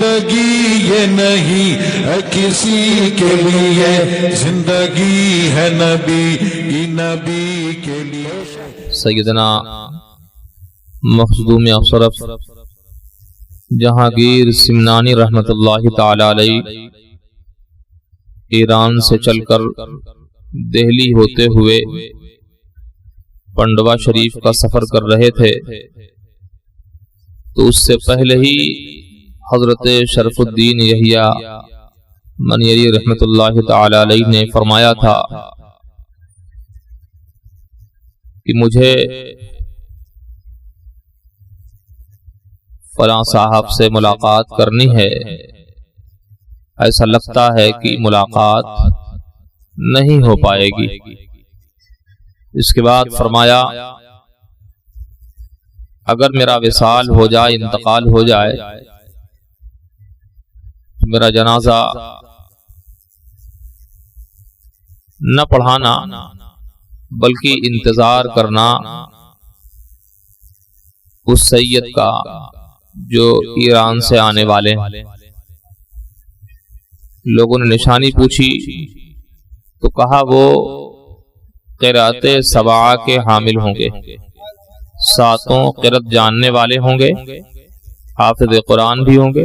زندگی یہ نہیں ہے کسی کے لیے، زندگی ہے نبی کے لیے۔ سیدنا مخدوم اشرف جہانگیر سمنانی رحمۃ اللہ تعالی علیہ ایران سے چل کر دہلی ہوتے ہوئے پنڈوا شریف کا سفر کر رہے تھے، تو اس سے پہلے ہی حضرت شرف الدین یحییٰ منیری رحمۃ اللہ تعالی علیہ نے فرمایا تھا کہ مجھے فلاں صاحب سے ملاقات کرنی ہے، ایسا لگتا ہے کہ ملاقات نہیں ہو پائے گی۔ اس کے بعد فرمایا اگر میرا وصال ہو جائے، انتقال ہو جائے، میرا جنازہ نہ پڑھانا بلکہ انتظار کرنا اس سید کا جو ایران سے آنے والے ہیں۔ لوگوں نے نشانی پوچھی تو کہا وہ قرأت سبعہ کے حامل ہوں گے، ساتوں قرأت جاننے والے ہوں گے، حافظ قرآن بھی ہوں گے،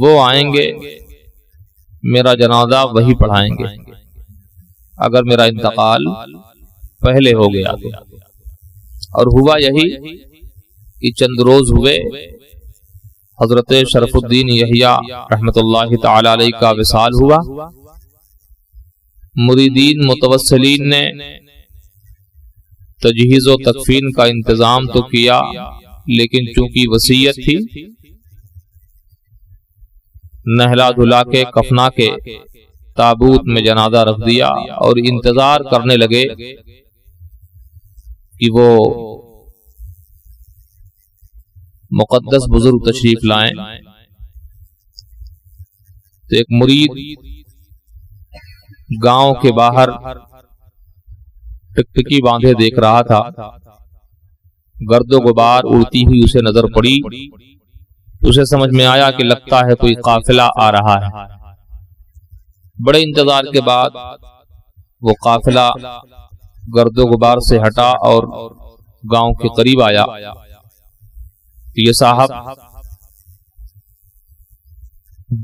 وہ آئیں گے، میرا جنازہ وہی پڑھائیں گے اگر میرا انتقال پہلے ہو گیا تو۔ اور ہوا یہی کہ چند روز ہوئے حضرت شرف الدین یحییٰ رحمۃ اللہ تعالی علیہ کا وصال ہوا۔ مریدین متوسلین نے تجہیز و تکفین کا انتظام تو کیا، لیکن چونکہ وصیت تھی، نہلا دھلا کے کفنا کے تابوت میں جنازہ رکھ دیا اور انتظار کرنے لگے کہ وہ مقدس بزرگ تشریف لائیں۔ تو ایک مرید گاؤں کے باہر ٹکٹکی باندھے دیکھ رہا تھا، گرد و غبار اڑتی ہوئی اسے نظر پڑی، اسے سمجھ میں آیا کہ لگتا ہے کوئی قافلہ آ رہا ہے۔ بڑے انتظار کے بعد وہ قافلہ گرد و غبار سے ہٹا اور گاؤں کے قریب آیا۔ یہ صاحب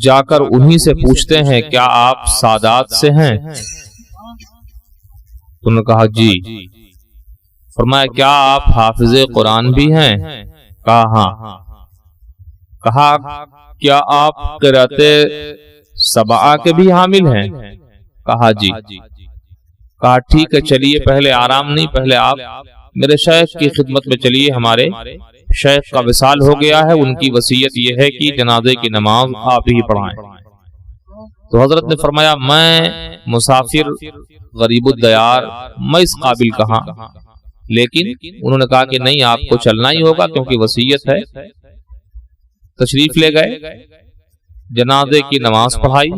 جا کر انہی سے پوچھتے ہیں کیا آپ سادات سے ہیں؟ انہوں نے کہا جی۔ فرمایا کیا آپ حافظ قرآن بھی ہیں؟ کہا ہاں۔ کہا کیا آپ قرأت سبعہ کے بھی حامل ہیں؟ کہا جی۔ کہا ٹھیک ہے، چلیے پہلے آرام نہیں، پہلے آپ میرے شیخ کی خدمت میں چلیے، ہمارے شیخ کا وصال ہو گیا ہے، ان کی وصیت یہ ہے کہ جنازے کی نماز آپ ہی پڑھائیں۔ تو حضرت نے فرمایا میں مسافر غریب الدیار، میں اس قابل کہاں، لیکن انہوں نے کہا کہ نہیں آپ کو چلنا ہی ہوگا کیونکہ وصیت ہے۔ تشریف لے گئے، جنازے کی نماز پڑھائی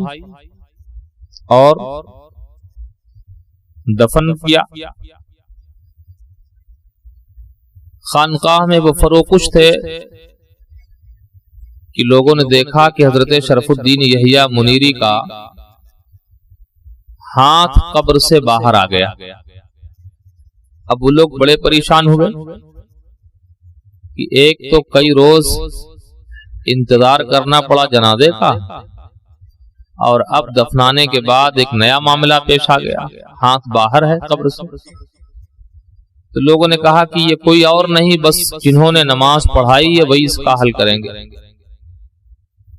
اور دفن کیا۔ خانقاہ میں وہ فروکش تھے کہ لوگوں نے دیکھا کہ حضرت شرف الدین یحییٰ منیری کا ہاتھ قبر سے باہر آ گیا۔ اب وہ لوگ بڑے پریشان ہوئے کہ ایک تو کئی روز انتظار کرنا پڑا جنازے کا، اور اب دفنانے کے بعد ایک نیا معاملہ پیش آ گیا، ہاتھ باہر ہے قبر سے۔ تو لوگوں نے کہا کہ یہ کوئی اور نہیں، بس جنہوں نے نماز پڑھائی ہے وہی اس کا حل کریں گے۔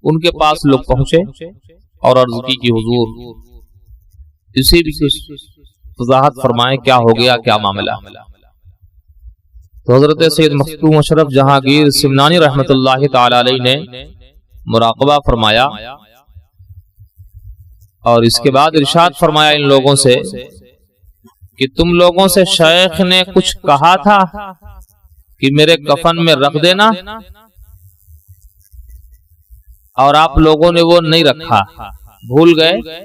ان کے پاس لوگ پہنچے اور عرض کی کہ حضور اسی بھی وضاحت فرمائیں کیا ہو گیا، کیا معاملہ۔ تو حضرت سید مخدوم اشرف جہانگیر سمنانی رحمۃ اللہ تعالی علیہ نے مراقبہ فرمایا اور اس کے بعد ارشاد فرمایا ان لوگوں سے کہ تم لوگوں سے شیخ نے کچھ کہا تھا کہ میرے کفن میں رکھ دینا، اور آپ لوگوں نے وہ نہیں رکھا، بھول گئے،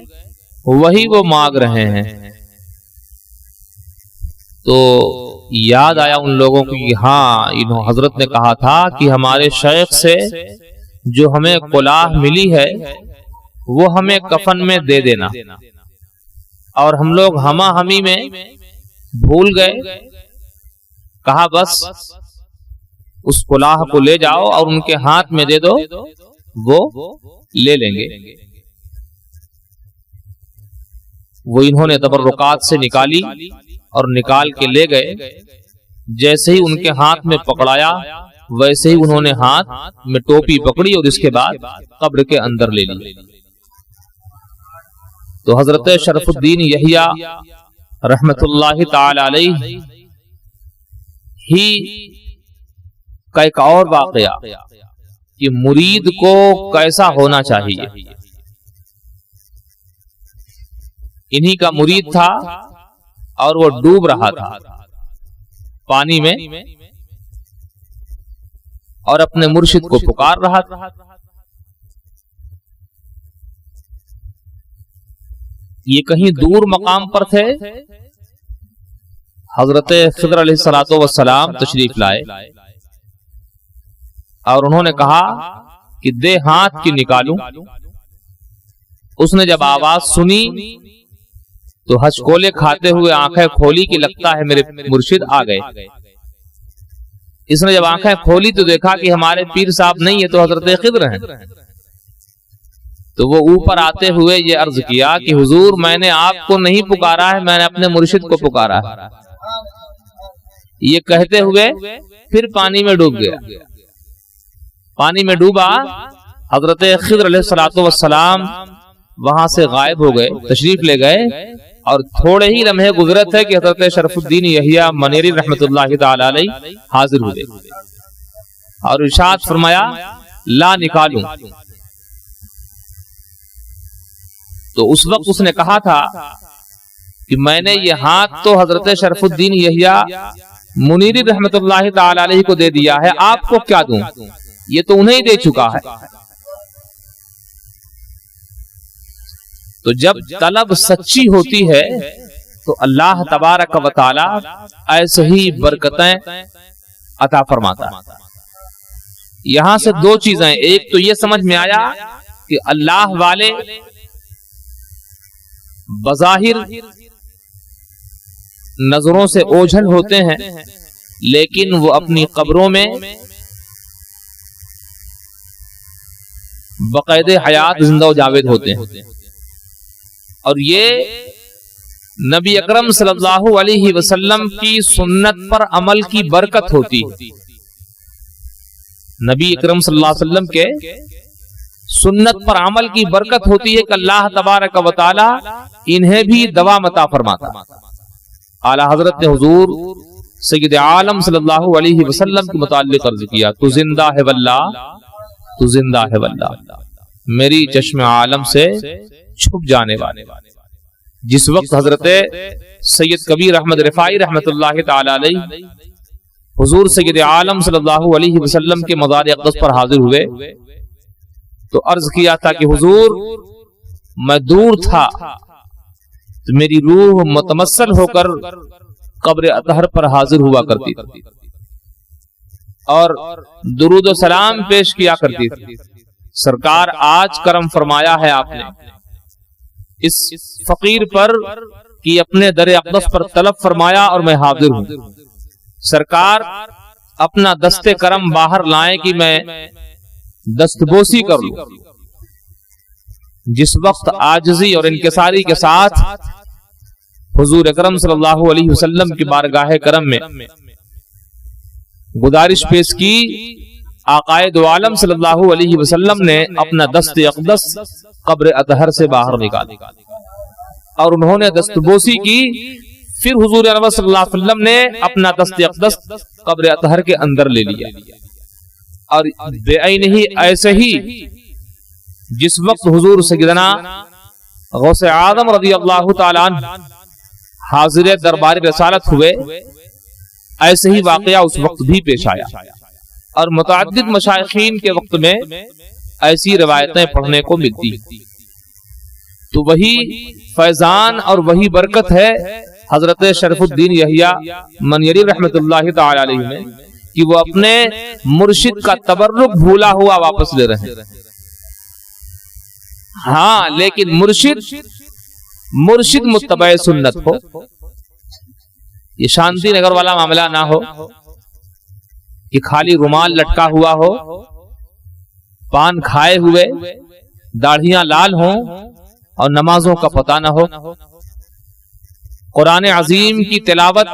وہی وہ مانگ رہے ہیں۔ تو یاد آیا ان لوگوں کو کہ ہاں انہوں حضرت نے کہا تھا کہ ہمارے شیخ سے جو ہمیں کلاہ ملی ہے وہ ہمیں کفن میں دے دینا، اور ہم لوگ ہما ہمی میں بھول گئے، کہا بس اس کلاہ کو لے جاؤ اور ان کے ہاتھ میں دے دو، وہ لے لیں گے۔ وہ انہوں نے تبرکات سے نکالی اور نکال کے لے گئے، جیسے ہی ان کے ہاتھ میں پکڑایا ویسے ہی انہوں نے ہاتھ میں ٹوپی پکڑی اور اس کے بعد قبر کے اندر لے لی۔ تو حضرت شرف الدین یحییٰ رحمت اللہ تعالی علیہ ہی کا ایک اور واقعہ کہ مرید کو کیسا ہونا چاہیے۔ انہی کا مرید تھا اور وہ ڈوب رہا تھا پانی میں اور اپنے مرشد کو پکار رہا تھا۔ یہ کہیں دور مقام پر تھے، حضرت خضر علیہ الصلوۃ والسلام تشریف لائے اور انہوں نے کہا کہ دے ہاتھ کی نکالوں۔ اس نے جب آواز سنی تو ہچکولے کھاتے ہوئے آنکھیں کھولی کہ لگتا ہے میرے مرشد آ گئے۔ اس نے جب آنکھیں کھولی تو دیکھا کہ ہمارے پیر صاحب نہیں ہے، تو حضرت خضر ہیں۔ تو وہ اوپر آتے ہوئے یہ عرض کیا کہ حضور میں نے آپ کو نہیں پکارا ہے، میں نے اپنے مرشد کو پکارا ہے۔ یہ کہتے ہوئے پھر پانی میں ڈوب گیا۔ پانی میں ڈوبا، حضرت خضر علیہ الصلوۃ والسلام وہاں سے غائب ہو گئے، تشریف لے گئے، اور تھوڑے ہی لمحے گزرے تھے کہ حضرت شرف الدین یحییٰ منیری رحمت اللہ تعالی علیہ حاضر ہوئے اور ارشاد فرمایا لا نکالوں۔ تو اس وقت اس نے کہا تھا کہ میں نے یہ ہاتھ تو حضرت شرف الدین یحییٰ منیری رحمت اللہ تعالی علیہ کو دے دیا ہے، آپ کو کیا دوں، یہ تو انہیں دے چکا ہے۔ تو جب طلب سچی ہوتی ہے تو اللہ تبارک و تعالی ایسے ہی برکتیں عطا فرماتا ہے۔ یہاں سے دو چیزیں، ایک تو یہ سمجھ میں آیا کہ اللہ والے بظاہر نظروں سے اوجھل ہوتے ہیں، لیکن وہ اپنی قبروں میں باقاعدہ حیات زندہ و جاوید ہوتے ہیں۔ اور یہ نبی اکرم صلی اللہ علیہ وسلم کی سنت پر عمل کی برکت ہوتی ہے۔ نبی اکرم صلی اللہ علیہ وسلم کے سنت پر عمل کی برکت ہوتی ہے کہ اللہ تبارک و تعالی انہیں بھی دوا عطا فرماتا۔ اعلی حضرت نے حضور سید عالم صلی اللہ علیہ وسلم کے متعلق عرض کیا تو زندہ ہے واللہ، تو زندہ ہے واللہ، میری چشم عالم سے چھپ جانے والے۔ جس وقت حضرت سید کبیر احمد رفاعی رحمت اللہ تعالی علیہ حضور سید عالم صلی اللہ علیہ وسلم کے مزار اقدس پر حاضر ہوئے تو عرض کیا تھا کہ حضور میں دور تھا تو میری روح متمثل ہو کر قبر اطہر پر حاضر ہوا کرتی تھی اور درود و سلام پیش کیا کرتی تھی۔ سرکار آج کرم فرمایا ہے آپ نے اس فقیر پر کہ اپنے در اقدس پر طلب فرمایا اور میں حاضر ہوں۔ سرکار اپنا دست کرم باہر لائیں کہ میں دستبوسی کر لوں۔ جس وقت عاجزی اور انکساری کے ساتھ حضور اکرم صلی اللہ علیہ وسلم کی بارگاہ کرم میں گزارش پیش کی، آقائے دو عالم صلی اللہ علیہ وسلم نے اپنا دست اقدس قبر اطہر سے باہر نکالا اور انہوں نے دستبوسی کی۔ پھر حضور انور صلی اللہ علیہ وسلم نے اپنا دست اقدس قبر اطہر کے اندر لے لیا اور بے عین ہی ایسے ہی جس وقت حضور سیدنا غوث اعظم رضی اللہ تعالی عنہ حاضر دربار رسالت ہوئے، ایسے ہی واقعہ اس وقت بھی پیش آیا اور متعدد مشائخین کے وقت میں ایسی روایتیں پڑھنے کو ملتی۔ تو وہی فیضان اور وہی برکت ہے حضرت شرف الدین یحییٰ منیری رحمت اللہ تعالی علیہ میں کہ وہ اپنے مرشد کا تبرک بھولا ہوا واپس لے رہے ہیں. ہاں لیکن مرشد متبع سنت ہو. یہ شانتی نگر والا معاملہ نہ ہو کہ خالی رومال لٹکا ہوا ہو، پان کھائے ہوئے، داڑھیاں لال ہوں اور نمازوں کا پتہ نہ ہو. قرآن عظیم کی تلاوت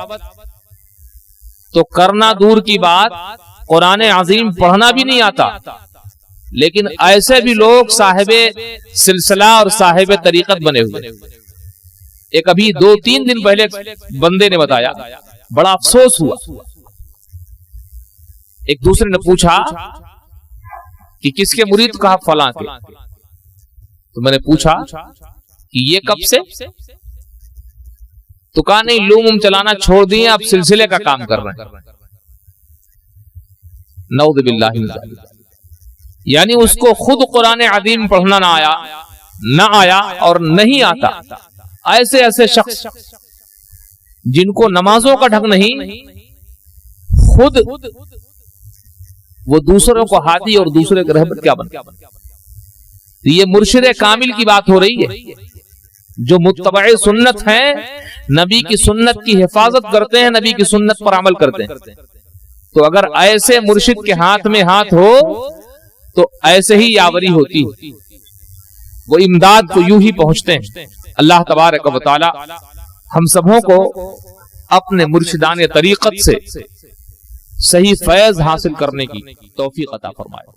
تو کرنا دور کی بات، قرآن عظیم پڑھنا بھی نہیں آتا. لیکن ایسے بھی لوگ صاحب سلسلہ اور صاحب طریقت بنے ہوئے. ایک ابھی 2-3 دن پہلے بندے نے بتایا، بڑا افسوس ہوا. ایک دوسرے نے پوچھا کہ کس کے مرید؟ کہا فلاں کے. تو میں نے پوچھا کہ یہ کب سے؟ تو کہا نہیں، لوم چلانا چھوڑ دیے، اب سلسلے کا کام کر رہے ہیں. نعوذ باللہ من ذالک. یعنی اس کو خود قرآن عظیم پڑھنا نہ آیا اور نہیں آتا. ایسے شخص جن کو نمازوں کا ڈھنگ نہیں، خود وہ دوسروں کو ہادی اور دوسرے کے رہبر کیا بن. یہ مرشد کامل کی بات ہو رہی ہے جو متبع سنت ہیں، نبی کی سنت کی حفاظت کرتے ہیں، نبی کی سنت پر عمل کرتے ہیں. تو اگر ایسے مرشد کے ہاتھ میں ہاتھ ہو تو ایسے ہی یاوری ہوتی ہے، وہ امداد کو یوں ہی پہنچتے ہیں. اللہ تبارک و تعالی ہم سبوں کو اپنے مرشدان طریقت سے صحیح فیض حاصل کرنے کی توفیق عطا فرمائے.